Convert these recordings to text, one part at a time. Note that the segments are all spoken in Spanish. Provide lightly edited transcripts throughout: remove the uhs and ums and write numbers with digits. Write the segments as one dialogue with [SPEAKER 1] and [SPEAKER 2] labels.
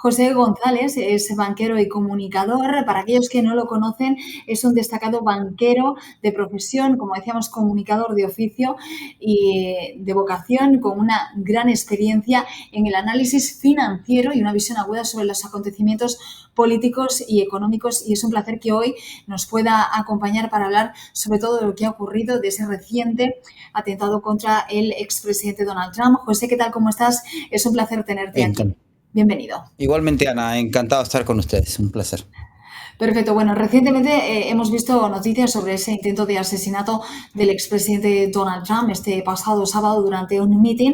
[SPEAKER 1] José González es banquero y comunicador. Para aquellos que no lo conocen, es un destacado banquero de profesión, como decíamos, comunicador de oficio y de vocación, con una gran experiencia en el análisis financiero y una visión aguda sobre los acontecimientos políticos y económicos. Y es un placer que hoy nos pueda acompañar para hablar sobre todo de lo que ha ocurrido, de ese reciente atentado contra el expresidente Donald Trump. José, ¿qué tal? ¿Cómo estás? Es un placer tenerte aquí.
[SPEAKER 2] Encan-
[SPEAKER 1] Bienvenido.
[SPEAKER 2] Igualmente, Ana, encantado de estar con ustedes. Un placer.
[SPEAKER 1] Perfecto. Bueno, recientemente hemos visto noticias sobre ese intento de asesinato del expresidente Donald Trump este pasado sábado durante un meeting.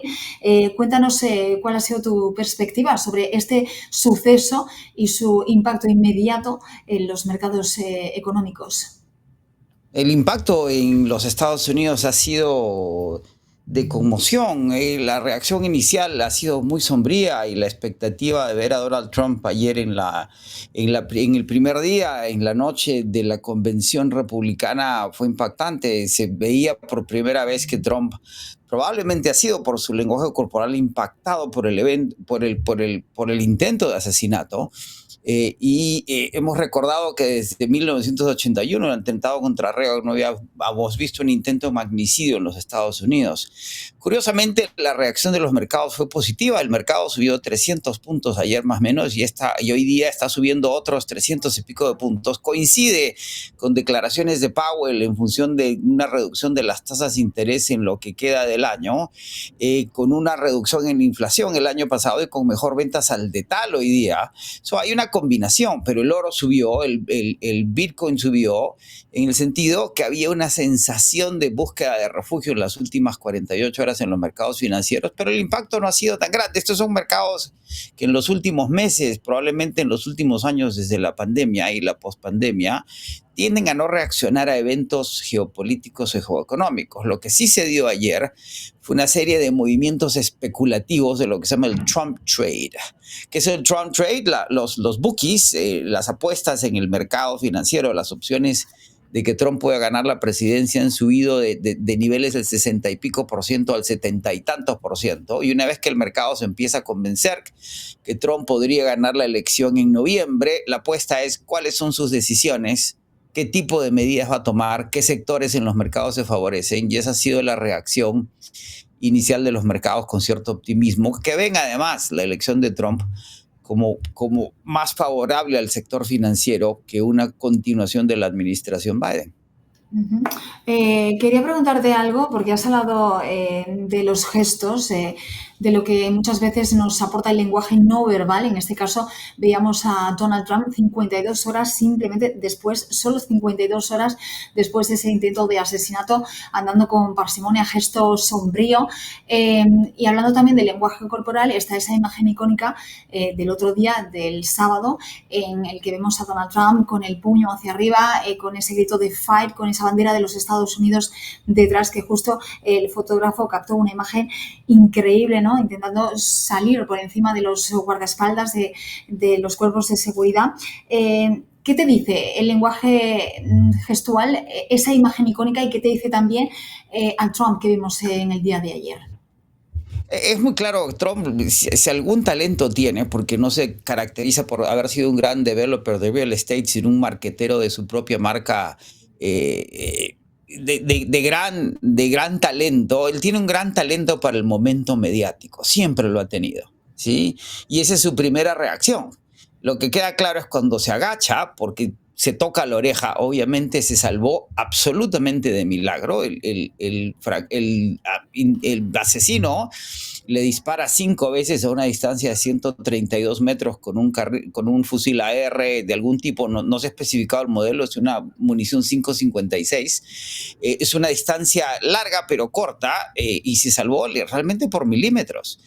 [SPEAKER 1] Cuéntanos cuál ha sido tu perspectiva sobre este suceso y su impacto inmediato en los mercados económicos.
[SPEAKER 2] El impacto en los Estados Unidos ha sido de conmoción. La reacción inicial ha sido muy sombría y la expectativa de ver a Donald Trump ayer en el primer día, en la noche de la convención republicana, fue impactante. Se veía por primera vez que Trump probablemente ha sido por su lenguaje corporal impactado por el evento, por el intento de asesinato. Hemos recordado que desde 1981, el atentado contra Reagan, no habíamos visto un intento de magnicidio en los Estados Unidos. Curiosamente, la reacción de los mercados fue positiva. El mercado subió 300 puntos ayer más o menos y hoy día está subiendo otros 300 y pico de puntos. Coincide con declaraciones de Powell en función de una reducción de las tasas de interés en lo que queda del año, con una reducción en la inflación el año pasado y con mejor ventas al detal hoy día. Hay una combinación, pero el oro subió, el Bitcoin subió, en el sentido que había una sensación de búsqueda de refugio en las últimas 48 horas en los mercados financieros, pero el impacto no ha sido tan grande. Estos son mercados que en los últimos meses, probablemente en los últimos años desde la pandemia y la pospandemia, tienden a no reaccionar a eventos geopolíticos o geoeconómicos. Lo que sí se dio ayer fue una serie de movimientos especulativos de lo que se llama el Trump Trade. ¿Qué es el Trump Trade? Los bookies, las apuestas en el mercado financiero, las opciones de que Trump pueda ganar la presidencia han subido de niveles del 60 y pico por ciento al 70 y tantos por ciento. Y una vez que el mercado se empieza a convencer que Trump podría ganar la elección en noviembre, la apuesta es cuáles son sus decisiones, qué tipo de medidas va a tomar, qué sectores en los mercados se favorecen. Y esa ha sido la reacción inicial de los mercados con cierto optimismo, que ven además la elección de Trump como más favorable al sector financiero que una continuación de la administración Biden.
[SPEAKER 1] Uh-huh. Quería preguntarte algo, porque has hablado de los gestos, de lo que muchas veces nos aporta el lenguaje no verbal. En este caso, veíamos a Donald Trump 52 horas simplemente después, solo 52 horas después de ese intento de asesinato, andando con parsimonia, gesto sombrío. Y hablando también del lenguaje corporal, está esa imagen icónica del otro día, del sábado, en el que vemos a Donald Trump con el puño hacia arriba, con ese grito de fight, con esa bandera de los Estados Unidos detrás, que justo el fotógrafo captó una imagen increíble, ¿no? Intentando salir por encima de los guardaespaldas de los cuerpos de seguridad. ¿Qué te dice el lenguaje gestual, esa imagen icónica, y qué te dice también al Trump que vimos en el día de ayer?
[SPEAKER 2] Es muy claro, Trump, si algún talento tiene, porque no se caracteriza por haber sido un gran developer de real estate, sino un marquetero de su propia marca, de gran talento. Él tiene un gran talento para el momento mediático, siempre lo ha tenido, ¿sí? Y esa es su primera reacción. Lo que queda claro es cuando se agacha, porque se toca la oreja, obviamente se salvó absolutamente de milagro. El asesino le dispara 5 veces a una distancia de 132 metros con un fusil AR de algún tipo, no se ha especificado el modelo, es una munición 5.56. Es una distancia larga pero corta, y se salvó realmente por milímetros.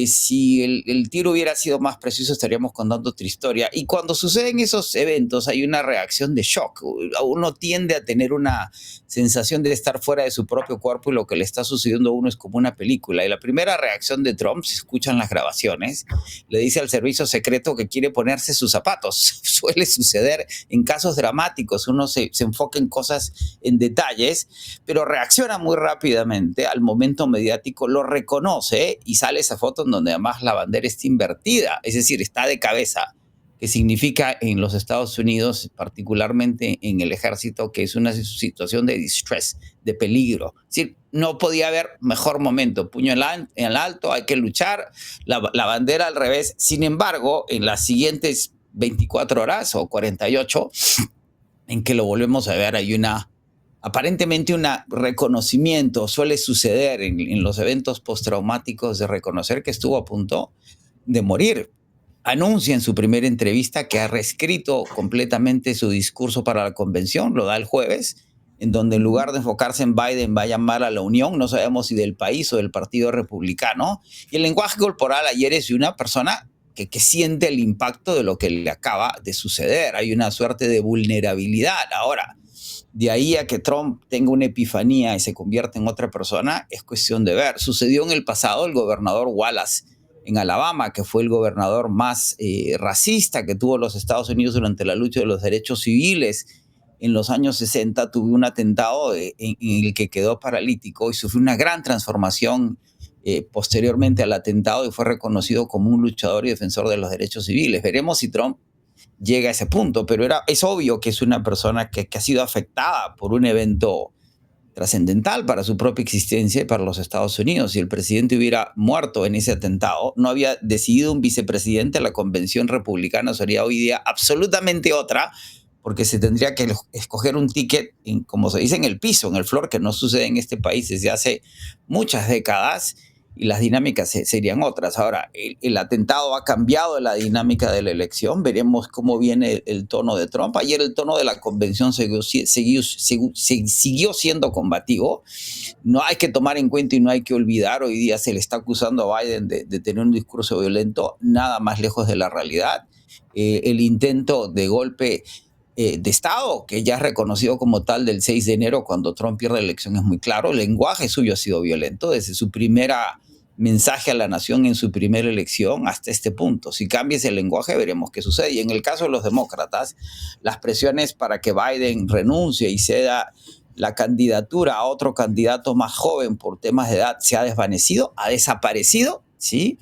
[SPEAKER 2] Si el tiro hubiera sido más preciso, estaríamos contando otra historia. Y cuando suceden esos eventos hay una reacción de shock. Uno tiende a tener una sensación de estar fuera de su propio cuerpo, y lo que le está sucediendo a uno es como una película. Y la primera reacción reacción de Trump, se escuchan las grabaciones, le dice al servicio secreto que quiere ponerse sus zapatos. Suele suceder en casos dramáticos, uno se enfoca en cosas, en detalles, pero reacciona muy rápidamente al momento mediático, lo reconoce y sale esa foto en donde además la bandera está invertida, es decir, está de cabeza, que significa en los Estados Unidos, particularmente en el ejército, que es una situación de distress, de peligro. Es decir, no podía haber mejor momento. Puño en alto, hay que luchar, la bandera al revés. Sin embargo, en las siguientes 24 horas o 48, en que lo volvemos a ver, hay aparentemente un reconocimiento, suele suceder en los eventos postraumáticos de reconocer que estuvo a punto de morir. Anuncia en su primera entrevista que ha reescrito completamente su discurso para la convención, lo da el jueves, en donde en lugar de enfocarse en Biden va a llamar a la unión, no sabemos si del país o del Partido Republicano, y el lenguaje corporal ayer es de una persona que siente el impacto de lo que le acaba de suceder. Hay una suerte de vulnerabilidad. Ahora, de ahí a que Trump tenga una epifanía y se convierta en otra persona, es cuestión de ver. Sucedió en el pasado, el gobernador Wallace en Alabama, que fue el gobernador más racista que tuvo los Estados Unidos durante la lucha de los derechos civiles en los años 60, tuvo un atentado en el que quedó paralítico y sufrió una gran transformación posteriormente al atentado y fue reconocido como un luchador y defensor de los derechos civiles. Veremos si Trump llega a ese punto, pero es obvio que es una persona que ha sido afectada por un evento trascendental para su propia existencia y para los Estados Unidos. Si el presidente hubiera muerto en ese atentado, no había decidido un vicepresidente, la convención republicana sería hoy día absolutamente otra, porque se tendría que escoger un ticket, como se dice, en el piso, en el floor, que no sucede en este país desde hace muchas décadas, y las dinámicas serían otras. Ahora, el atentado ha cambiado la dinámica de la elección. Veremos cómo viene el tono de Trump. Ayer el tono de la convención siguió siendo combativo. No hay que tomar en cuenta y no hay que olvidar, hoy día se le está acusando a Biden de tener un discurso violento, nada más lejos de la realidad. El intento de golpe de Estado, que ya es reconocido como tal del 6 de enero, cuando Trump pierde la elección, es muy claro. El lenguaje suyo ha sido violento desde su primera mensaje a la nación en su primera elección hasta este punto. Si cambia ese lenguaje, veremos qué sucede. Y en el caso de los demócratas, las presiones para que Biden renuncie y ceda la candidatura a otro candidato más joven por temas de edad se ha desvanecido, ha desaparecido, ¿sí?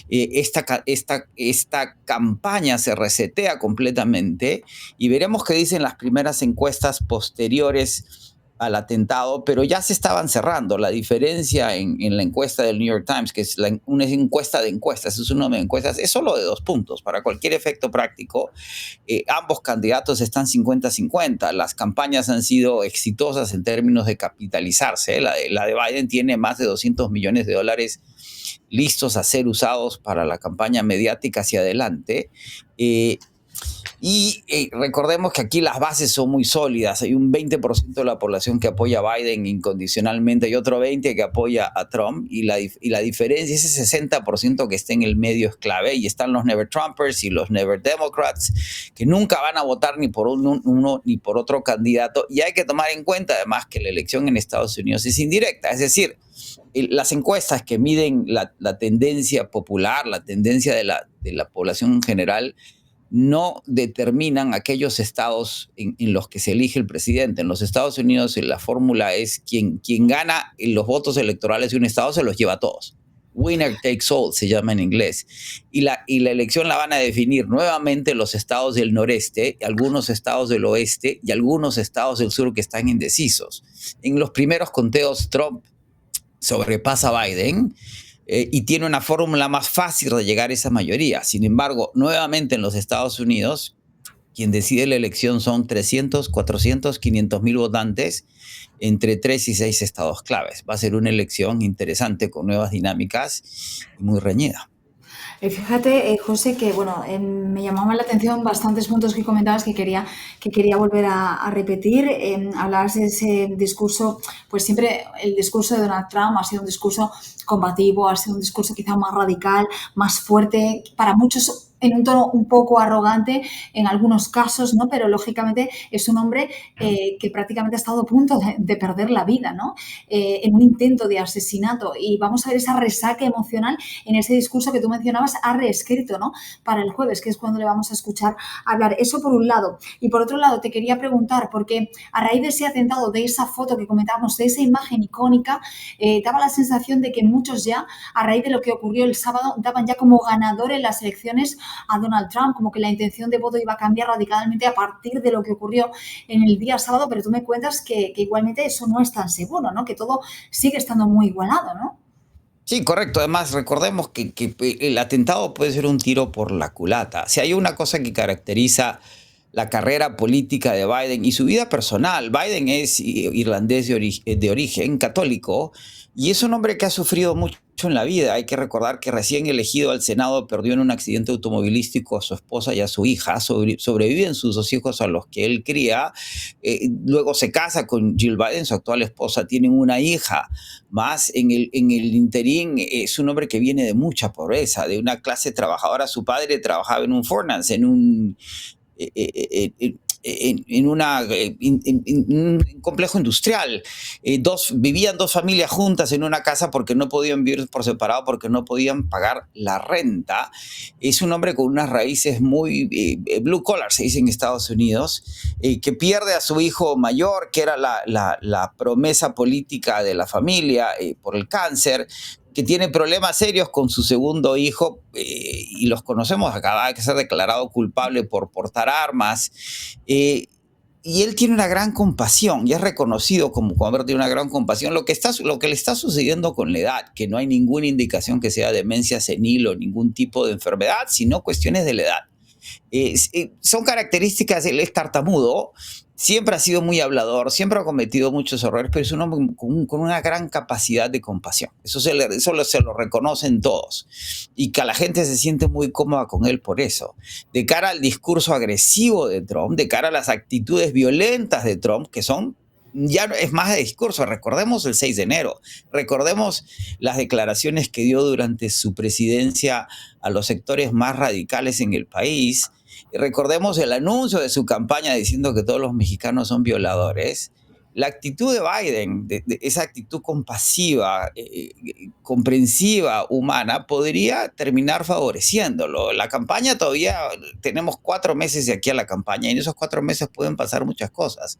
[SPEAKER 2] Esta campaña se resetea completamente y veremos qué dicen las primeras encuestas posteriores al atentado, pero ya se estaban cerrando. La diferencia en la encuesta del New York Times, que es una encuesta de encuestas, es una de encuestas, es solo de 2 puntos. Para cualquier efecto práctico, ambos candidatos están 50-50. Las campañas han sido exitosas en términos de capitalizarse. La de Biden tiene más de $200 millones listos a ser usados para la campaña mediática hacia adelante. Y recordemos que aquí las bases son muy sólidas. Hay un 20% de la población que apoya a Biden incondicionalmente y otro 20% que apoya a Trump. Y la diferencia, ese 60% que está en el medio es clave. Y están los Never Trumpers y los Never Democrats, que nunca van a votar ni por uno ni por otro candidato. Y hay que tomar en cuenta además que la elección en Estados Unidos es indirecta. Es decir, las encuestas que miden la tendencia popular, la tendencia de la población en general, no determinan aquellos estados en los que se elige el presidente. En los Estados Unidos la fórmula es quien gana en los votos electorales de un estado se los lleva a todos. Winner takes all se llama en inglés. Y la elección la van a definir nuevamente los estados del noreste, algunos estados del oeste y algunos estados del sur que están indecisos. En los primeros conteos Trump sobrepasa a Biden, y tiene una fórmula más fácil de llegar a esa mayoría. Sin embargo, nuevamente en los Estados Unidos, quien decide la elección son 300, 400, 500 mil votantes entre 3 y 6 estados claves. Va a ser una elección interesante con nuevas dinámicas y muy reñida.
[SPEAKER 1] Fíjate, José, que bueno, me llamaban la atención bastantes puntos que comentabas que quería volver a repetir. Hablabas de ese discurso, pues siempre el discurso de Donald Trump ha sido un discurso combativo, ha sido un discurso quizá más radical, más fuerte. Para muchos en un tono un poco arrogante en algunos casos, ¿no? Pero lógicamente es un hombre que prácticamente ha estado a punto de perder la vida, ¿no? En un intento de asesinato. Y vamos a ver esa resaca emocional en ese discurso que tú mencionabas, ha reescrito, ¿no? Para el jueves, que es cuando le vamos a escuchar hablar. Eso por un lado. Y por otro lado, te quería preguntar, porque a raíz de ese atentado, de esa foto que comentábamos, de esa imagen icónica, daba la sensación de que muchos ya, a raíz de lo que ocurrió el sábado, daban ya como ganador en las elecciones a Donald Trump, como que la intención de voto iba a cambiar radicalmente a partir de lo que ocurrió en el día sábado, pero tú me cuentas que igualmente eso no es tan seguro, ¿no? Que todo sigue estando muy igualado, ¿no?
[SPEAKER 2] Sí, correcto. Además, recordemos que el atentado puede ser un tiro por la culata. Si hay una cosa que caracteriza la carrera política de Biden y su vida personal. Biden es irlandés de origen católico y es un hombre que ha sufrido mucho en la vida. Hay que recordar que recién elegido al Senado perdió en un accidente automovilístico a su esposa y a su hija. Sobreviven sus dos hijos a los que él cría. Luego se casa con Jill Biden, su actual esposa. Tienen una hija más. En el interín es un hombre que viene de mucha pobreza, de una clase trabajadora. Su padre trabajaba en un Fordnance, en un complejo industrial. Vivían dos familias juntas en una casa porque no podían vivir por separado, porque no podían pagar la renta. Es un hombre con unas raíces muy blue collar, se dice en Estados Unidos, que pierde a su hijo mayor, que era la promesa política de la familia, por el cáncer, que tiene problemas serios con su segundo hijo, y los conocemos, acaba de ser declarado culpable por portar armas, y él tiene una gran compasión, y es reconocido como haber tenido una gran compasión. Lo que le está sucediendo con la edad, que no hay ninguna indicación que sea demencia senil o ningún tipo de enfermedad, sino cuestiones de la edad. Son características. Él es tartamudo, siempre ha sido muy hablador, siempre ha cometido muchos errores, pero es un hombre con una gran capacidad de compasión. Eso se lo reconocen todos, y que la gente se siente muy cómoda con él por eso. De cara al discurso agresivo de Trump, de cara a las actitudes violentas de Trump, que son ya no es más de discurso. Recordemos el 6 de enero, recordemos las declaraciones que dio durante su presidencia a los sectores más radicales en el país. Recordemos el anuncio de su campaña diciendo que todos los mexicanos son violadores. La actitud de Biden, esa actitud compasiva, comprensiva, humana, podría terminar favoreciéndolo. La campaña todavía, tenemos 4 meses de aquí a la campaña, y en esos 4 meses pueden pasar muchas cosas.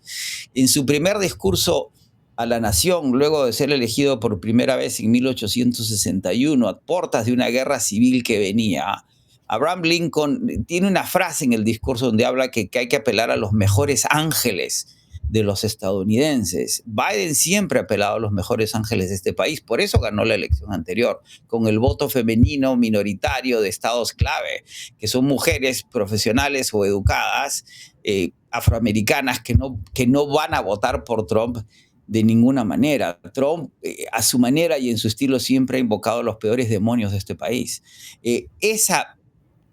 [SPEAKER 2] En su primer discurso a la nación, luego de ser elegido por primera vez en 1861, a puertas de una guerra civil que venía, Abraham Lincoln tiene una frase en el discurso donde habla que hay que apelar a los mejores ángeles de los estadounidenses. Biden siempre ha apelado a los mejores ángeles de este país, por eso ganó la elección anterior, con el voto femenino minoritario de estados clave, que son mujeres profesionales o educadas, afroamericanas, que no van a votar por Trump de ninguna manera. Trump, a su manera y en su estilo, siempre ha invocado los peores demonios de este país.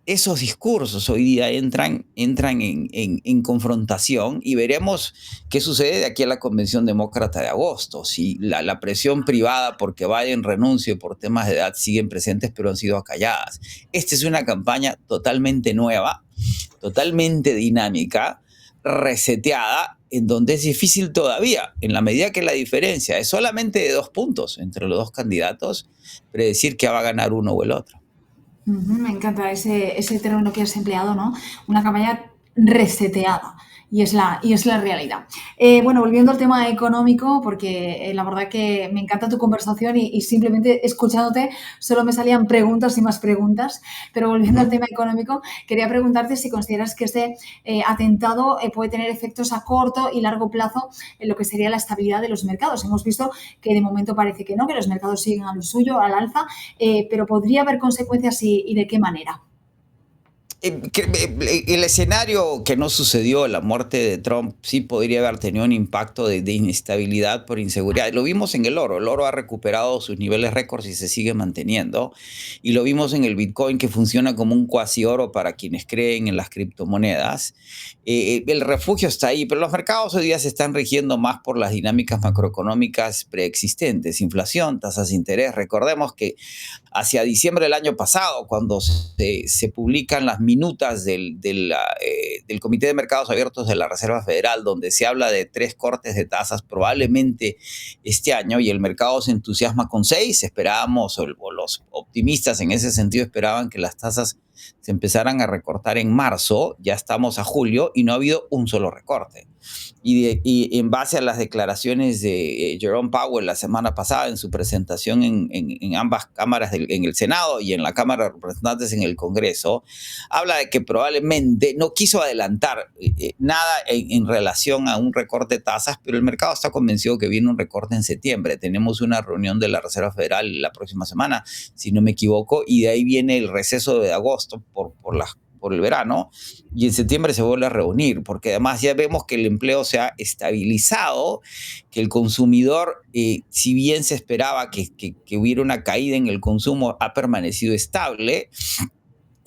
[SPEAKER 2] Esos discursos hoy día entran en confrontación, y veremos qué sucede de aquí a la convención demócrata de agosto. Si la presión privada porque Biden renuncie por temas de edad siguen presentes, pero han sido acalladas. Esta es una campaña totalmente nueva, totalmente dinámica, reseteada, en donde es difícil todavía, en la medida que la diferencia es solamente de 2 puntos entre los dos candidatos, predecir que va a ganar uno o el otro.
[SPEAKER 1] Me encanta ese término que has empleado, ¿no? Una campaña reseteada. Y es la realidad. Bueno, volviendo al tema económico, porque la verdad que me encanta tu conversación y simplemente escuchándote solo me salían preguntas y más preguntas, pero volviendo al tema económico, quería preguntarte si consideras que este atentado puede tener efectos a corto y largo plazo en lo que sería la estabilidad de los mercados. Hemos visto que de momento parece que no, que los mercados siguen a lo suyo, al alza, pero podría haber consecuencias y de qué manera.
[SPEAKER 2] El escenario que no sucedió, la muerte de Trump, sí podría haber tenido un impacto de inestabilidad por inseguridad. Lo vimos en el oro. El oro ha recuperado sus niveles récords y se sigue manteniendo. Y lo vimos en el Bitcoin, que funciona como un cuasi oro para quienes creen en las criptomonedas. El refugio está ahí, pero los mercados hoy día se están rigiendo más por las dinámicas macroeconómicas preexistentes: inflación, tasas de interés. Recordemos que hacia diciembre del año pasado, cuando se publican las minutas del Comité de Mercados Abiertos de la Reserva Federal, donde se habla de 3 cortes de tasas probablemente este año, y el mercado se entusiasma con 6, esperábamos, o los optimistas en ese sentido esperaban que las tasas se empezaran a recortar en marzo, ya estamos a julio y no ha habido un solo recorte. Y en base a las declaraciones de Jerome Powell la semana pasada en su presentación en ambas cámaras, en el Senado y en la Cámara de Representantes en el Congreso, habla de que probablemente no quiso adelantar nada en relación a un recorte de tasas, pero el mercado está convencido que viene un recorte en septiembre. Tenemos una reunión de la Reserva Federal la próxima semana, si no me equivoco, y de ahí viene el receso de agosto por el verano, y en septiembre se vuelve a reunir, porque además ya vemos que el empleo se ha estabilizado, que el consumidor, si bien se esperaba que hubiera una caída en el consumo, ha permanecido estable,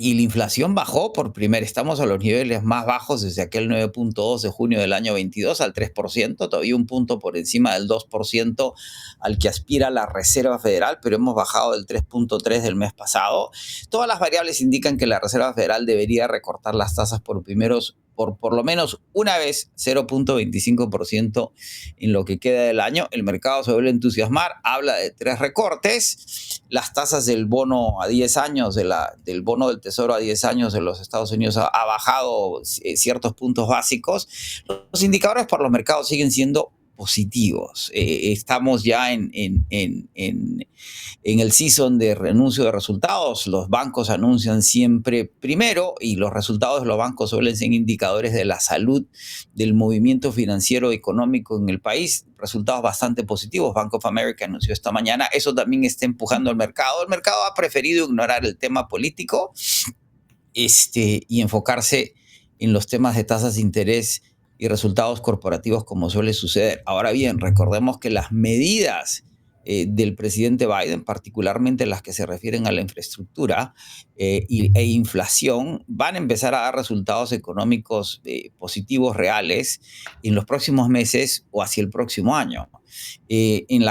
[SPEAKER 2] y la inflación bajó por primera. Estamos a los niveles más bajos desde aquel 9.2 de junio del año 22 al 3%, todavía un punto por encima del 2% al que aspira la Reserva Federal, pero hemos bajado del 3.3 del mes pasado. Todas las variables indican que la Reserva Federal debería recortar las tasas por lo menos una vez, 0.25% en lo que queda del año. El mercado se vuelve a entusiasmar, habla de 3 recortes. Las tasas del bono a 10 años, del bono del Tesoro a 10 años de los Estados Unidos ha bajado ciertos puntos básicos. Los indicadores por los mercados siguen siendo positivos. Estamos ya en el season de renuncio de resultados. Los bancos anuncian siempre primero, y los resultados de los bancos suelen ser indicadores de la salud del movimiento financiero económico en el país. Resultados bastante positivos. Bank of America anunció esta mañana. Eso también está empujando al mercado. El mercado ha preferido ignorar el tema político y enfocarse en los temas de tasas de interés y resultados corporativos, como suele suceder. Ahora bien, recordemos que las medidas del presidente Biden, particularmente las que se refieren a la infraestructura e inflación, van a empezar a dar resultados económicos positivos reales en los próximos meses o hacia el próximo año. En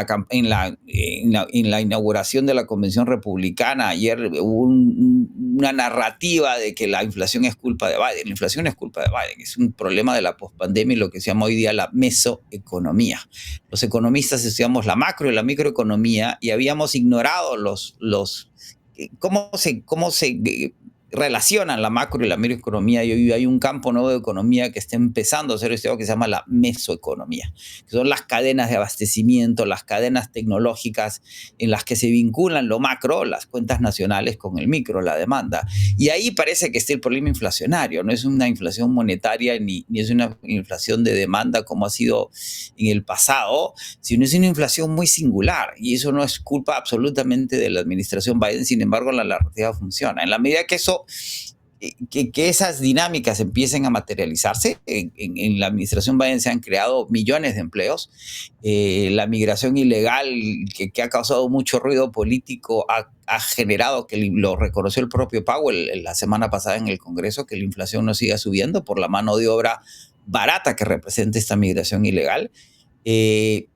[SPEAKER 2] la inauguración de la Convención Republicana ayer hubo una narrativa de que la inflación es culpa de Biden. La inflación es culpa de Biden, es un problema de la pospandemia y lo que se llama hoy día la mesoeconomía. Los economistas estudiamos la macro y la microeconomía y habíamos ignorado cómo se relacionan la macro y la microeconomía, y hoy hay un campo nuevo de economía que está empezando a ser estudiado que se llama la mesoeconomía, que son las cadenas de abastecimiento, las cadenas tecnológicas en las que se vinculan lo macro, las cuentas nacionales, con el micro, la demanda. Y ahí parece que está el problema inflacionario. No es una inflación monetaria ni es una inflación de demanda como ha sido en el pasado, sino es una inflación muy singular, y eso no es culpa absolutamente de la administración Biden. Sin embargo, la narrativa funciona. En la medida que esas dinámicas empiecen a materializarse, en la administración Biden se han creado millones de empleos. La migración ilegal, que ha causado mucho ruido político, ha generado, que lo reconoció el propio Powell la semana pasada en el Congreso, que la inflación no siga subiendo por la mano de obra barata que representa esta migración ilegal. Y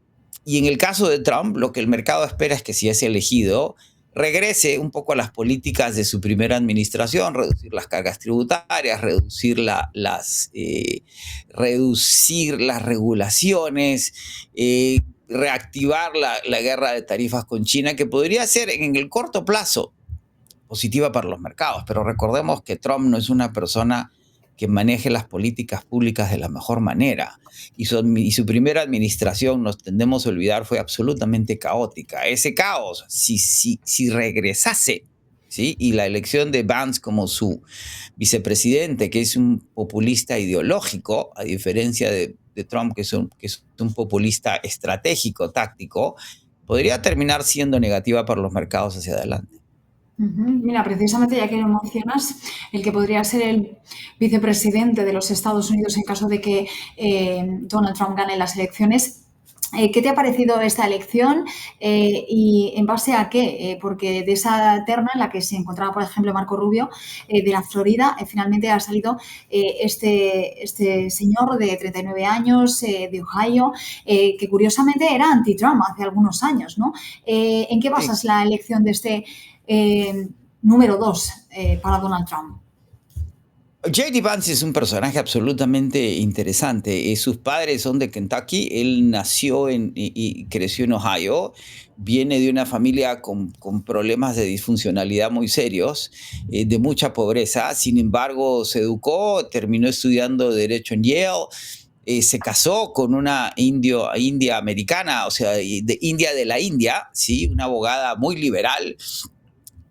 [SPEAKER 2] en el caso de Trump, lo que el mercado espera es que, si es elegido, regrese un poco a las políticas de su primera administración: reducir las cargas tributarias, reducir las regulaciones, reactivar la guerra de tarifas con China, que podría ser en el corto plazo positiva para los mercados. Pero recordemos que Trump no es una persona que maneje las políticas públicas de la mejor manera. Y su primera administración, nos tendemos a olvidar, fue absolutamente caótica. Ese caos, si regresase, ¿sí? Y la elección de Vance como su vicepresidente, que es un populista ideológico, a diferencia de Trump, que es un populista estratégico, táctico, podría terminar siendo negativa para los mercados hacia adelante.
[SPEAKER 1] Mira, precisamente ya que lo mencionas, el que podría ser el vicepresidente de los Estados Unidos en caso de que Donald Trump gane las elecciones. ¿Qué te ha parecido esta elección y en base a qué? Porque de esa terna en la que se encontraba, por ejemplo, Marco Rubio de la Florida, finalmente ha salido este señor de 39 años de Ohio, que curiosamente era anti-Trump hace algunos años, ¿no? ¿En qué basas la elección de este eh, número 2 para Donald Trump.
[SPEAKER 2] J.D. Vance es un personaje absolutamente interesante. Sus padres son de Kentucky. Él nació y creció en Ohio. Viene de una familia con problemas de disfuncionalidad muy serios, de mucha pobreza. Sin embargo, se educó, terminó estudiando Derecho en Yale. Se casó con una india americana, o sea, de India de la India, ¿sí? Una abogada muy liberal.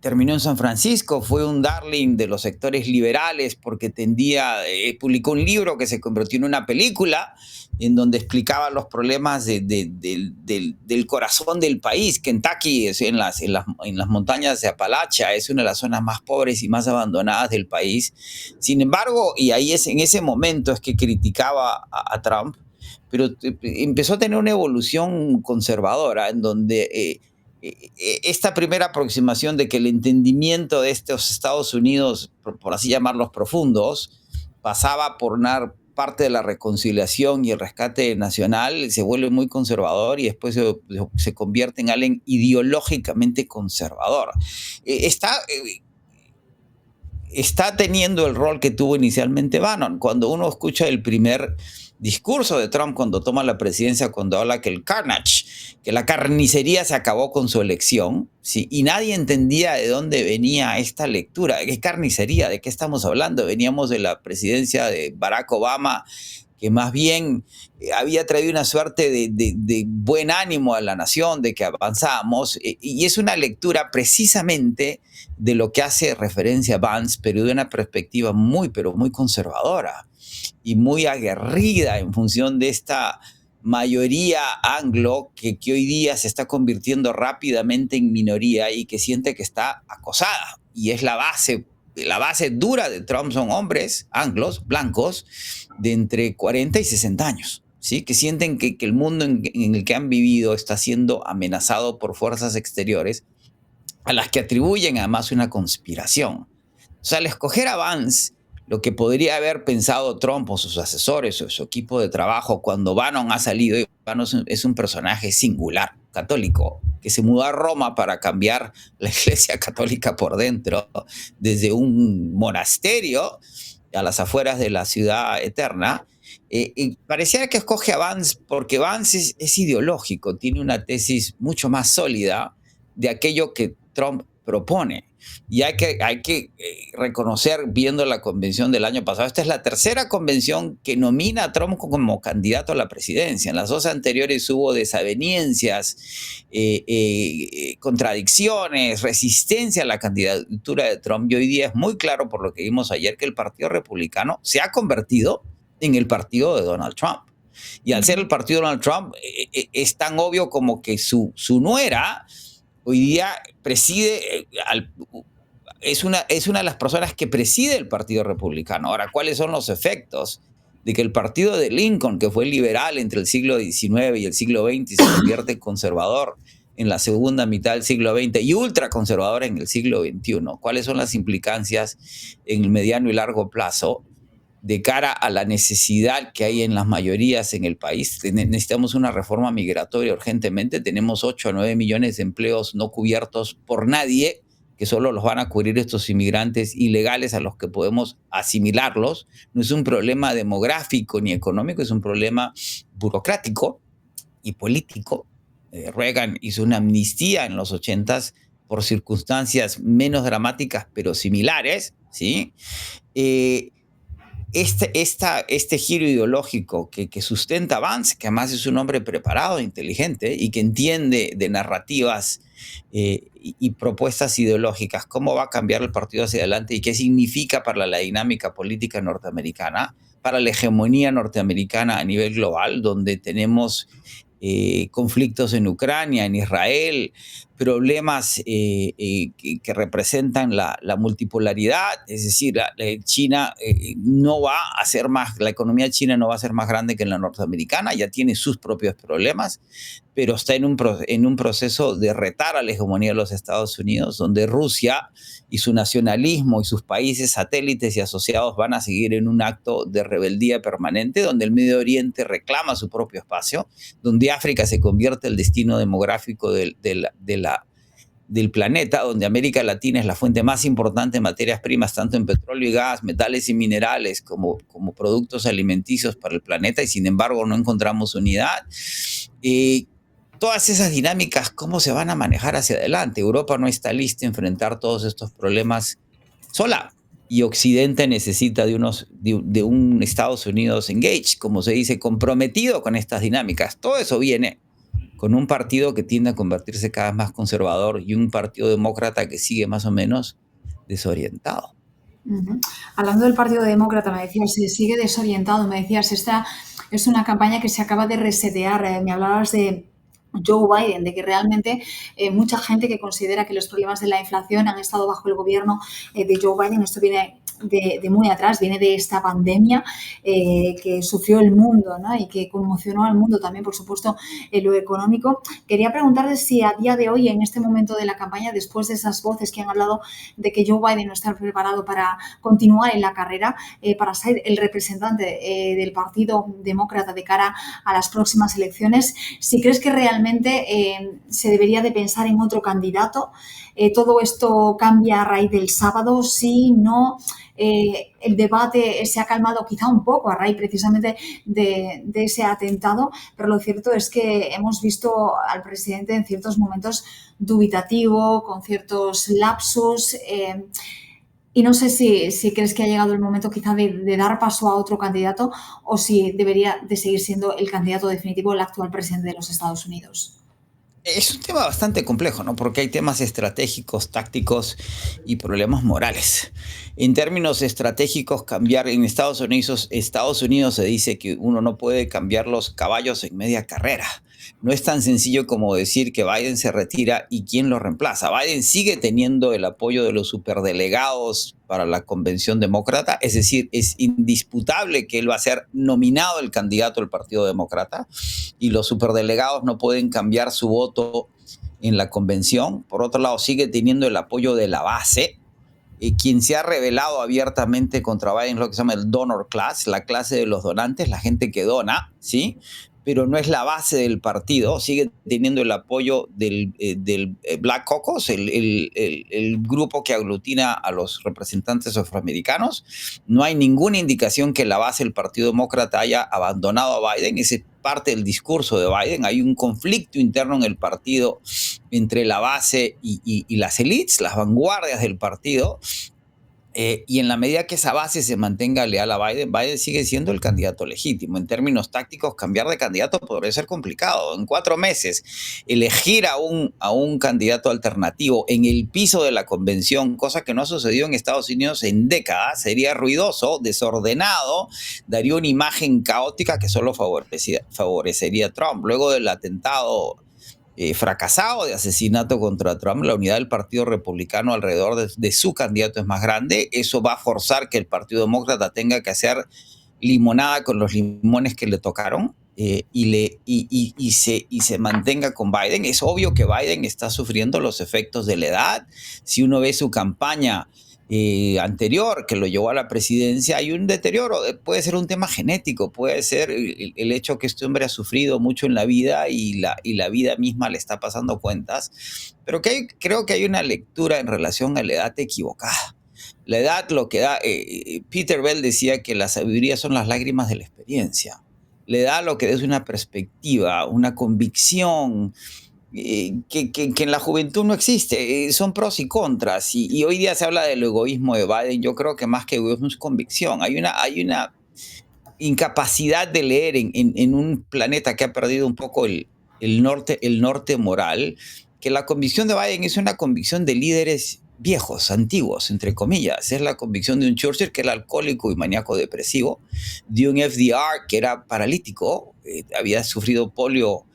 [SPEAKER 2] Terminó en San Francisco, fue un darling de los sectores liberales porque publicó un libro que se convirtió en una película en donde explicaba los problemas del corazón del país. Kentucky, en las montañas de Apalachia, es una de las zonas más pobres y más abandonadas del país. Sin embargo, y ahí en ese momento es que criticaba a Trump, pero empezó a tener una evolución conservadora en donde esta primera aproximación de que el entendimiento de estos Estados Unidos, por así llamarlos profundos, pasaba por una parte de la reconciliación y el rescate nacional, se vuelve muy conservador y después se convierte en alguien ideológicamente conservador. Está teniendo el rol que tuvo inicialmente Bannon. Cuando uno escucha el primer discurso de Trump cuando toma la presidencia, cuando habla que la carnicería se acabó con su elección, ¿sí? Y nadie entendía de dónde venía esta lectura. ¿Qué carnicería? ¿De qué estamos hablando? Veníamos de la presidencia de Barack Obama, que más bien había traído una suerte de buen ánimo a la nación, de que avanzábamos, y es una lectura precisamente de lo que hace referencia a Vance, pero de una perspectiva pero muy conservadora y muy aguerrida en función de esta mayoría anglo que hoy día se está convirtiendo rápidamente en minoría y que siente que está acosada. Y es la base dura de Trump son hombres anglos, blancos, de entre 40 y 60 años, ¿sí? Que sienten que el mundo en el que han vivido está siendo amenazado por fuerzas exteriores a las que atribuyen además una conspiración. O sea, al escoger a Vance, lo que podría haber pensado Trump o sus asesores o su equipo de trabajo cuando Bannon ha salido, y Bannon es un personaje singular, católico, que se mudó a Roma para cambiar la iglesia católica por dentro, desde un monasterio a las afueras de la ciudad eterna. Y pareciera que escoge a Vance porque Vance es ideológico, tiene una tesis mucho más sólida de aquello que Trump propone. Y hay que reconocer, viendo la convención del año pasado, esta es la tercera convención que nomina a Trump como candidato a la presidencia. En las dos anteriores hubo desavenencias, contradicciones, resistencia a la candidatura de Trump. Y hoy día es muy claro, por lo que vimos ayer, que el Partido Republicano se ha convertido en el partido de Donald Trump. Y al ser el partido de Donald Trump, es tan obvio como que su nuera hoy día preside, es una de las personas que preside el Partido Republicano. Ahora, ¿cuáles son los efectos de que el partido de Lincoln, que fue liberal entre el siglo XIX y el siglo XX, y se convierte en conservador en la segunda mitad del siglo XX y ultraconservador en el siglo XXI? ¿Cuáles son las implicancias en el mediano y largo plazo de cara a la necesidad que hay en las mayorías en el país? Necesitamos una reforma migratoria urgentemente. Tenemos 8 a 9 millones de empleos no cubiertos por nadie, que solo los van a cubrir estos inmigrantes ilegales a los que podemos asimilarlos. No es un problema demográfico ni económico, es un problema burocrático y político. Reagan hizo una amnistía en los 80s por circunstancias menos dramáticas, pero similares, ¿sí? Este giro ideológico que sustenta Vance, que además es un hombre preparado, inteligente y que entiende de narrativas y propuestas ideológicas, cómo va a cambiar el partido hacia adelante y qué significa para la dinámica política norteamericana, para la hegemonía norteamericana a nivel global, donde tenemos conflictos en Ucrania, en Israel, problemas que representan la multipolaridad. Es decir, China no va a ser más, la economía china no va a ser más grande que la norteamericana, ya tiene sus propios problemas, pero está en un proceso de retar a la hegemonía de los Estados Unidos, donde Rusia y su nacionalismo y sus países satélites y asociados van a seguir en un acto de rebeldía permanente, donde el Medio Oriente reclama su propio espacio, donde África se convierte en el destino demográfico de del planeta, donde América Latina es la fuente más importante de materias primas, tanto en petróleo y gas, metales y minerales, como productos alimenticios para el planeta, y sin embargo no encontramos unidad. Todas esas dinámicas, ¿cómo se van a manejar hacia adelante? Europa no está lista a enfrentar todos estos problemas sola, y Occidente necesita de un Estados Unidos engaged, como se dice, comprometido con estas dinámicas. Todo eso viene con un partido que tiende a convertirse cada vez más conservador y un partido demócrata que sigue más o menos desorientado.
[SPEAKER 1] Hablando del Partido Demócrata, me decías, se sigue desorientado, me decías, esta es una campaña que se acaba de resetear, me hablabas de Joe Biden, de que realmente mucha gente que considera que los problemas de la inflación han estado bajo el gobierno de Joe Biden, esto viene de muy atrás, viene de esta pandemia que sufrió el mundo, ¿no? Y que conmocionó al mundo también, por supuesto, en lo económico. Quería preguntarle si a día de hoy, en este momento de la campaña, después de esas voces que han hablado de que Joe Biden no está preparado para continuar en la carrera, para ser el representante del Partido Demócrata de cara a las próximas elecciones, si crees que realmente se debería de pensar en otro candidato. Todo esto cambia a raíz del sábado, sí, no. El debate se ha calmado quizá un poco a raíz precisamente de ese atentado, pero lo cierto es que hemos visto al presidente en ciertos momentos dubitativo, con ciertos lapsus. Y no sé si crees que ha llegado el momento quizá de dar paso a otro candidato o si debería de seguir siendo el candidato definitivo el actual presidente de los Estados Unidos.
[SPEAKER 2] Es un tema bastante complejo, ¿no? Porque hay temas estratégicos, tácticos y problemas morales. En términos estratégicos, cambiar en Estados Unidos se dice que uno no puede cambiar los caballos en media carrera. No es tan sencillo como decir que Biden se retira y quién lo reemplaza. Biden sigue teniendo el apoyo de los superdelegados para la convención demócrata, es decir, es indisputable que él va a ser nominado el candidato del Partido Demócrata y los superdelegados no pueden cambiar su voto en la convención. Por otro lado, sigue teniendo el apoyo de la base. Quien se ha rebelado abiertamente contra Biden es lo que se llama el donor class, la clase de los donantes, la gente que dona, ¿sí? Pero no es la base del partido, sigue teniendo el apoyo del Black Caucus, el grupo que aglutina a los representantes afroamericanos. No hay ninguna indicación que la base del Partido Demócrata haya abandonado a Biden, ese es parte del discurso de Biden. Hay un conflicto interno en el partido entre la base y las élites, las vanguardias del partido. Y en la medida que esa base se mantenga leal a Biden, Biden sigue siendo el candidato legítimo. En términos tácticos, cambiar de candidato podría ser complicado. En 4 meses, elegir a un candidato alternativo en el piso de la convención, cosa que no ha sucedido en Estados Unidos en décadas, sería ruidoso, desordenado, daría una imagen caótica que solo favorecería a Trump. Luego del atentado fracasado de asesinato contra Trump, la unidad del Partido Republicano alrededor de su candidato es más grande. Eso va a forzar que el Partido Demócrata tenga que hacer limonada con los limones que le tocaron y se mantenga con Biden. Es obvio que Biden está sufriendo los efectos de la edad. Si uno ve su campaña anterior que lo llevó a la presidencia, hay un deterioro. Puede ser un tema genético, puede ser el hecho que este hombre ha sufrido mucho en la vida y la vida misma le está pasando cuentas, pero creo que hay una lectura en relación a la edad equivocada. La edad lo que da, Peter Bell decía que la sabiduría son las lágrimas de la experiencia. La edad lo que da es una perspectiva, una convicción, que en la juventud no existe. Son pros y contras, y hoy día se habla del egoísmo de Biden. Yo creo que más que egoísmo es convicción. Hay una incapacidad de leer en un planeta que ha perdido un poco el norte moral, que la convicción de Biden es una convicción de líderes viejos, antiguos, entre comillas. Es la convicción de un Churchill, que era alcohólico y maníaco depresivo, de un FDR, que era paralítico, había sufrido polio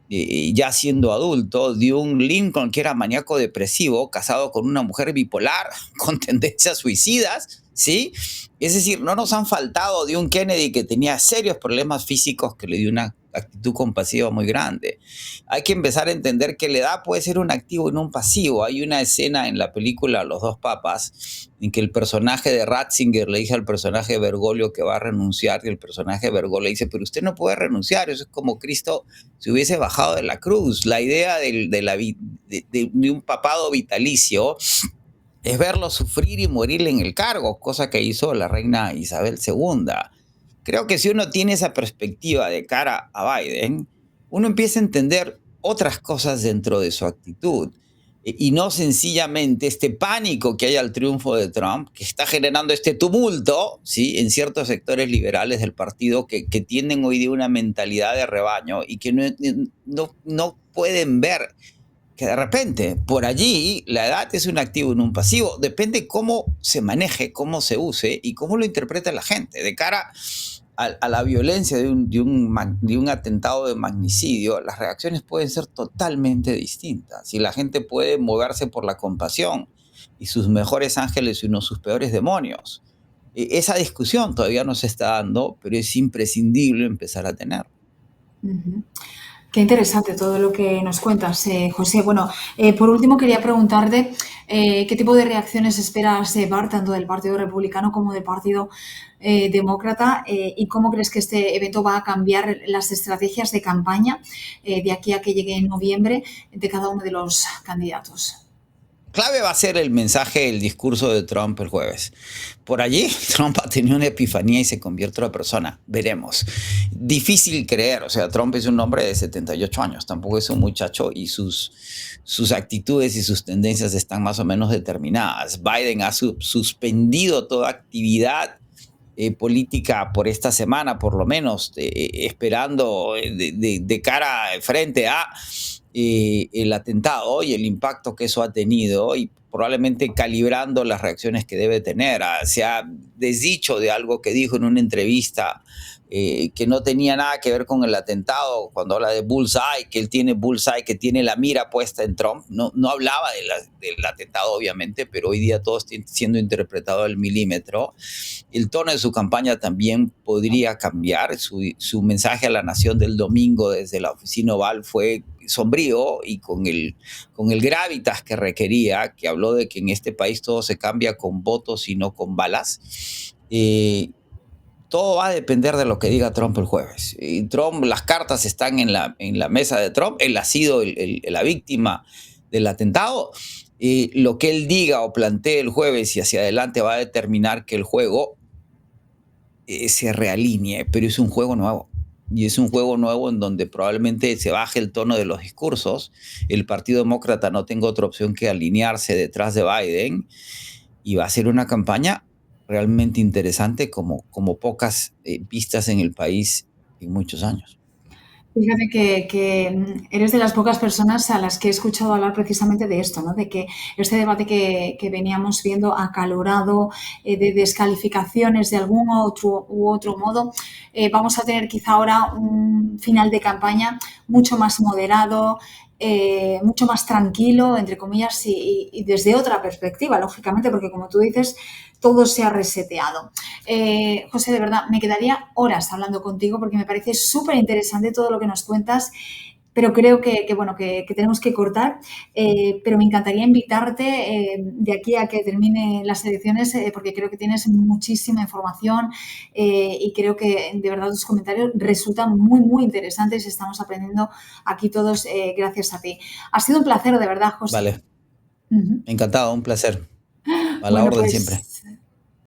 [SPEAKER 2] ya siendo adulto, de un Lincoln que era maníaco depresivo, casado con una mujer bipolar, con tendencias suicidas, ¿sí? Es decir, no nos han faltado de un Kennedy que tenía serios problemas físicos, que le dio una actitud compasiva muy grande. Hay que empezar a entender que la edad puede ser un activo y no un pasivo. Hay una escena en la película Los dos papas en que el personaje de Ratzinger le dice al personaje de Bergoglio que va a renunciar y el personaje de Bergoglio le dice, pero usted no puede renunciar, eso es como Cristo se hubiese bajado de la cruz. La idea de un papado vitalicio es verlo sufrir y morir en el cargo, cosa que hizo la reina Isabel II. Creo que si uno tiene esa perspectiva de cara a Biden, uno empieza a entender otras cosas dentro de su actitud y no sencillamente este pánico que hay al triunfo de Trump, que está generando este tumulto, ¿sí?, en ciertos sectores liberales del partido que tienen hoy día una mentalidad de rebaño y que no pueden ver que de repente por allí la edad es un activo y no un pasivo. Depende cómo se maneje, cómo se use y cómo lo interpreta la gente. De cara a la violencia de un atentado de magnicidio, las reacciones pueden ser totalmente distintas y la gente puede moverse por la compasión y sus mejores ángeles y no sus peores demonios. Esa discusión todavía no se está dando, pero es imprescindible empezar a tener.
[SPEAKER 1] Ujú. Qué interesante todo lo que nos cuentas, José. Bueno, por último quería preguntarte qué tipo de reacciones esperas, Bart, tanto del Partido Republicano como del Partido Demócrata, y cómo crees que este evento va a cambiar las estrategias de campaña de aquí a que llegue en noviembre de cada uno de los candidatos.
[SPEAKER 2] Clave va a ser el mensaje, el discurso de Trump el jueves. Por allí, Trump ha tenido una epifanía y se convierte en otra persona. Veremos. Difícil creer. O sea, Trump es un hombre de 78 años. Tampoco es un muchacho y sus actitudes y sus tendencias están más o menos determinadas. Biden ha suspendido toda actividad política por esta semana, por lo menos, esperando de cara frente a el atentado y el impacto que eso ha tenido y probablemente calibrando las reacciones que debe tener. Se ha desdicho de algo que dijo en una entrevista que no tenía nada que ver con el atentado, cuando habla de bullseye, que él tiene bullseye, que tiene la mira puesta en Trump. No hablaba del atentado, obviamente, pero hoy día todo está siendo interpretado al milímetro. El tono de su campaña también podría cambiar. Su mensaje a la nación del domingo desde la oficina Oval fue sombrío y con el gravitas que requería, que habló de que en este país todo se cambia con votos y no con balas. Todo va a depender de lo que diga Trump el jueves. Y Trump, las cartas están en la mesa de Trump. Él ha sido la víctima del atentado. Lo que él diga o plantee el jueves y hacia adelante va a determinar que el juego se realinee, pero es un juego nuevo. Y es un juego nuevo en donde probablemente se baje el tono de los discursos. El Partido Demócrata no tenga otra opción que alinearse detrás de Biden. Y va a ser una campaña realmente interesante como pocas vistas en el país en muchos años.
[SPEAKER 1] Fíjate que eres de las pocas personas a las que he escuchado hablar precisamente de esto, ¿no? De que este debate que veníamos viendo acalorado, de descalificaciones de algún u otro modo, vamos a tener quizá ahora un final de campaña mucho más moderado, mucho más tranquilo, entre comillas, y desde otra perspectiva, lógicamente, porque como tú dices, todo se ha reseteado. José, de verdad, me quedaría horas hablando contigo porque me parece súper interesante todo lo que nos cuentas, pero creo que tenemos que cortar. Pero me encantaría invitarte de aquí a que termine las elecciones porque creo que tienes muchísima información y creo que de verdad tus comentarios resultan muy, muy interesantes y estamos aprendiendo aquí todos gracias a ti. Ha sido un placer, de verdad, José.
[SPEAKER 2] Vale,
[SPEAKER 1] Uh-huh.
[SPEAKER 2] encantado, un placer. A la
[SPEAKER 1] Bueno,
[SPEAKER 2] orden siempre.